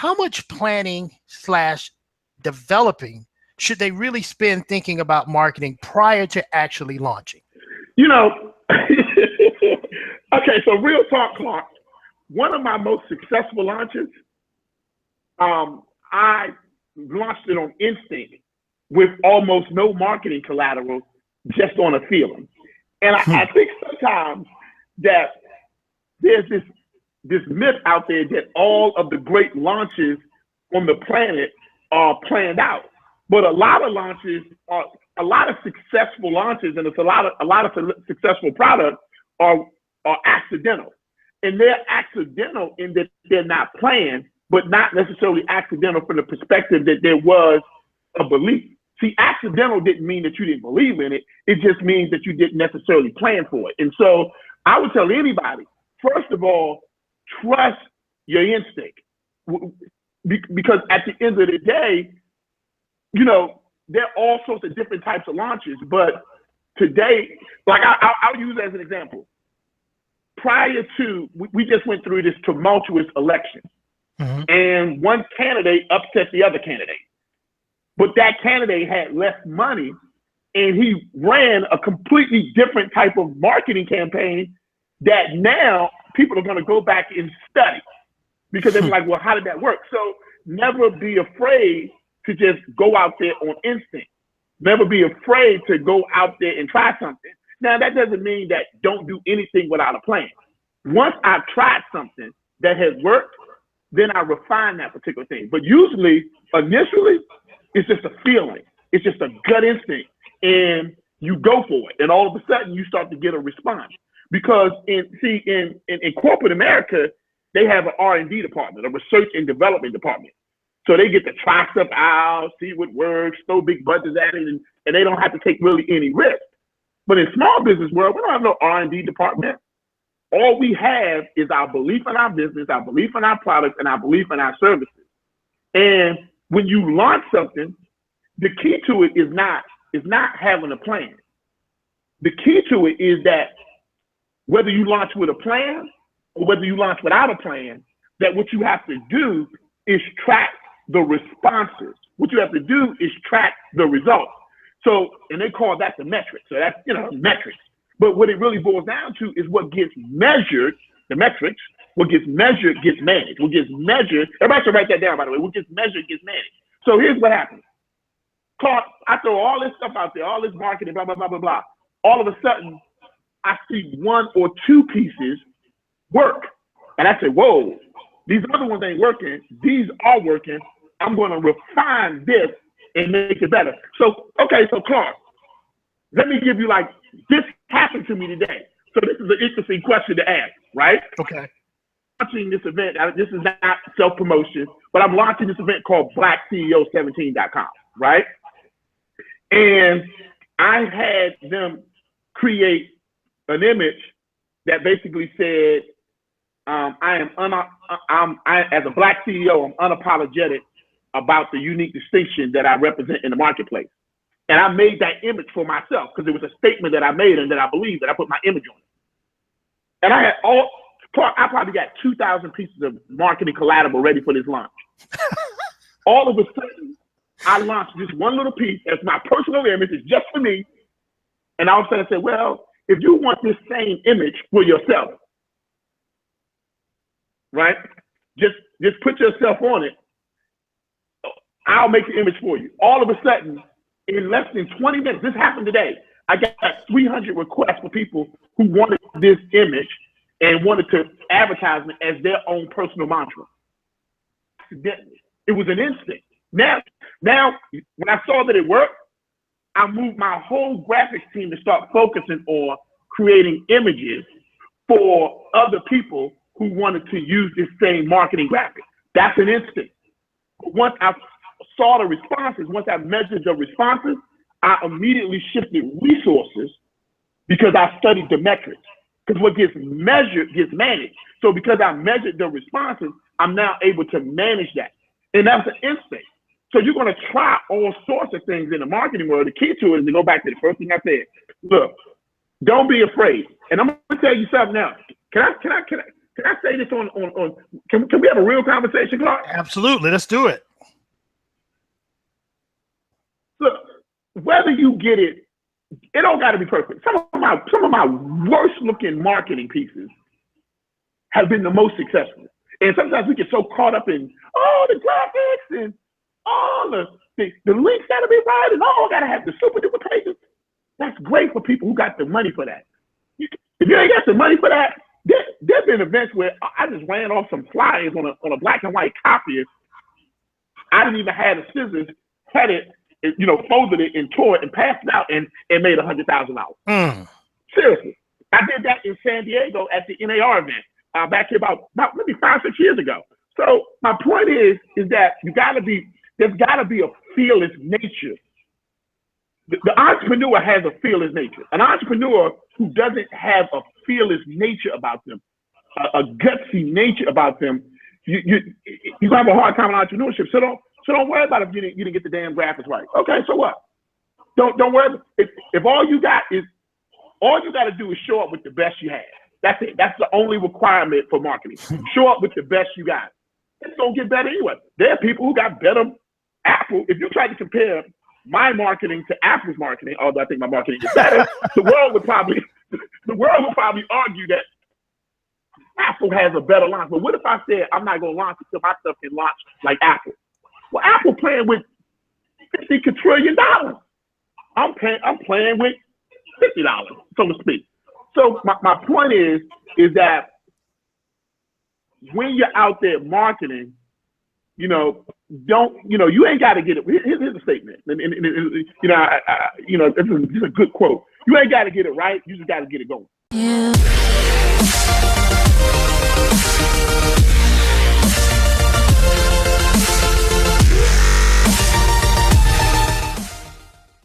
how much planning slash developing should they really spend thinking about marketing prior to actually launching? You know, okay, so real talk, Clark. One of my most successful launches, I launched it on instinct with almost no marketing collateral, just on a feeling. And I think sometimes that there's this myth out there that all of the great launches on the planet are planned out. But a lot of launches are a lot of successful launches, and it's a lot of successful products are accidental. And they're accidental in that they're not planned, but not necessarily accidental from the perspective that there was a belief. See, accidental didn't mean that you didn't believe in it. It just means that you didn't necessarily plan for it. And so I would tell anybody, first of all, trust your instinct. Because at the end of the day, you know, there are all sorts of different types of launches. But today, like I'll use as an example. Prior to, we just went through this tumultuous election. Mm-hmm. And one candidate upset the other candidate. But that candidate had less money, and he ran a completely different type of marketing campaign that now people are going to go back and study, because they're like, well, how did that work? So never be afraid to just go out there on instinct. Never be afraid to go out there and try something. Now, that doesn't mean that don't do anything without a plan. Once I've tried something that has worked, then I refine that particular thing. But usually, initially, it's just a feeling. It's just a gut instinct. And you go for it. And all of a sudden, you start to get a response. Because in corporate America, they have an R&D department, a research and development department. So they get to try stuff out, see what works, throw big budgets at it, and they don't have to take really any risk. But in small business world, we don't have no R&D department. All we have is our belief in our business, our belief in our products, and our belief in our services. And when you launch something, the key to it is not having a plan. The key to it is that whether you launch with a plan or whether you launch without a plan, that what you have to do is track the responses. What you have to do is track the results. So, and they call that the metrics. So that's, metrics. But what it really boils down to is what gets measured, the metrics, what gets measured gets managed. What gets measured, everybody should write that down, by the way. What gets measured gets managed. So here's what happens. Clark, I throw all this stuff out there, all this marketing, blah, blah, blah, blah, blah. All of a sudden, I see one or two pieces work. And I say, whoa, these other ones ain't working. These are working. I'm going to refine this and make it better. So, okay, so Clark, let me give you this happened to me today. So this is an interesting question to ask, right? Okay. Launching this event, this is not self-promotion, but I'm launching this event called BlackCEO17.com, right? And I had them create an image that basically said, as a Black CEO, I'm unapologetic about the unique distinction that I represent in the marketplace. And I made that image for myself because it was a statement that I made and that I believed, that I put my image on it. And I probably got 2,000 pieces of marketing collateral ready for this launch. All of a sudden, I launched this one little piece as my personal image. It's just for me. And all of a sudden I said, well, if you want this same image for yourself, right? Just put yourself on it. I'll make the image for you. All of a sudden, in less than 20 minutes, this happened today, I got 300 requests for people who wanted this image and wanted to advertise it as their own personal mantra. It was an instinct. Now, when I saw that it worked, I moved my whole graphics team to start focusing on creating images for other people who wanted to use this same marketing graphic. That's an instinct. Once I saw the responses, once I measured the responses, I immediately shifted resources because I studied the metrics. Because what gets measured gets managed. So because I measured the responses, I'm now able to manage that. And that's an instinct. So you're going to try all sorts of things in the marketing world. The key to it is to go back to the first thing I said. Look, don't be afraid. And I'm going to tell you something else. Can can I say this can we have a real conversation, Clark? Absolutely. Let's do it. Look, whether you get it, it don't got to be perfect. Some of my worst looking marketing pieces have been the most successful. And sometimes we get so caught up in the graphics and all the links got to be right and got to have the super duper pages. That's great for people who got the money for that. If you ain't got the money for that, there've been events where I just ran off some flyers on a black and white copier. I didn't even have the scissors, had it, folded it and tore it and passed it out and made $100,000. Seriously. I did that in San Diego at the NAR event back here about maybe 5-6 years ago. So my point is that there's gotta be a fearless nature. The entrepreneur has a fearless nature. An entrepreneur who doesn't have a fearless nature about them, a gutsy nature about them, you're gonna have a hard time in entrepreneurship. So don't worry about if you didn't get the damn graphics right. Okay, so what? Don't worry. If all you got to do is show up with the best you have. That's it. That's the only requirement for marketing. Show up with the best you got. It's gonna get better anyway. There are people who got better. Apple. If you try to compare my marketing to Apple's marketing, although I think my marketing is better, the world would probably argue that Apple has a better launch. But what if I said I'm not gonna launch until my stuff can launch like Apple? Well, Apple playing with $50 quadrillion. I'm playing with $50, so to speak. So my point is that when you're out there marketing, you ain't got to get it. Here's a statement, and this is a good quote. You ain't got to get it right. You just got to get it going. Yeah.